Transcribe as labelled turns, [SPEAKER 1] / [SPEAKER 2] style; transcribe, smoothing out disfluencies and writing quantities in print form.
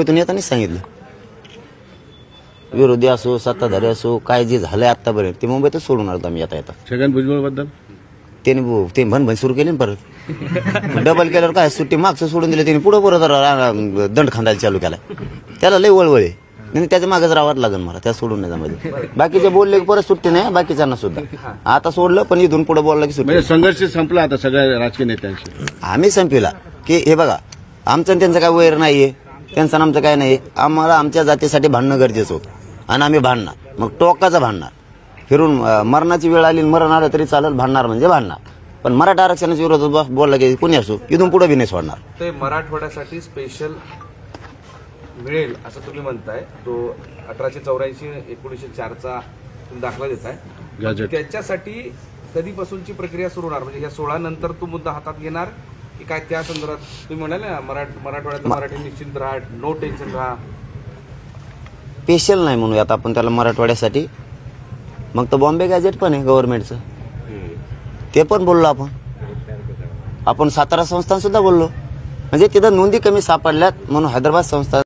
[SPEAKER 1] मुंबईतून येताना सांगितलं, विरोधी असो सत्ताधारी असो काय जे झालंय आतापर्यंत ते मुंबईतच सोडून आलो आम्ही येता.
[SPEAKER 2] छगन भुजबळ बद्दल
[SPEAKER 1] ते भनभन सुरू केली ना परत डबल केल्यावर काय सुट्टी मागचं सोडून दिलं त्यांनी पुढं परत दंड खांदायला चालू केला. त्याला लय वळवळे नाही, त्याच्या मागच राहावं लागेल मला, त्या सोडून नाही जमायचं. बाकीचे बोलले की परत सुट्टी नाही बाकीच्यांना सुद्धा. आता सोडलं पण इथून पुढे बोललं की सुट्टी.
[SPEAKER 2] म्हणजे संघर्ष संपला आता सगळ्या राजकीय नेत्यांशी.
[SPEAKER 1] आम्ही संपला की हे बघा आमचं त्यांचं काय वैर नाहीये, त्यांचं आमचं काय नाही. आम्हाला आमच्या जातीसाठी भांडणं गरजेचं होतं आणि आम्ही भांडणार, मग टोकाचं भांडणार. फिरून मरणाची वेळ आली मरण आलं तरी चालेल, भांडणार म्हणजे भांडणार. पण मराठा आरक्षणाच्या विरोधात बोलला की कोणी असो इथून पुढे बी नाही सोडणार.
[SPEAKER 3] ते मराठवाड्यासाठी स्पेशल मिळेल असं तुम्ही म्हणताय. तो 1884 1904चा दाखला देताय, त्याच्यासाठी कधीपासूनची प्रक्रिया सुरू होणार? म्हणजे या 16 नंतर तो मुद्दा हातात घेणार की काय? त्या संदर्भात तुम्ही म्हणाले ना मराठवाड्यात मराठी निश्चिंत राहा, नो टेन्शन राहा.
[SPEAKER 1] स्पेशल नाही म्हणूयात आपण त्याला मराठवाड्यासाठी. मग तो बॉम्बे गॅजेट पण आहे गव्हर्नमेंटचं, ते पण बोललो आपण सातारा संस्थान सुद्धा बोललो. म्हणजे तिथं नोंदी कमी सापडल्यात म्हणून हैदराबाद संस्थान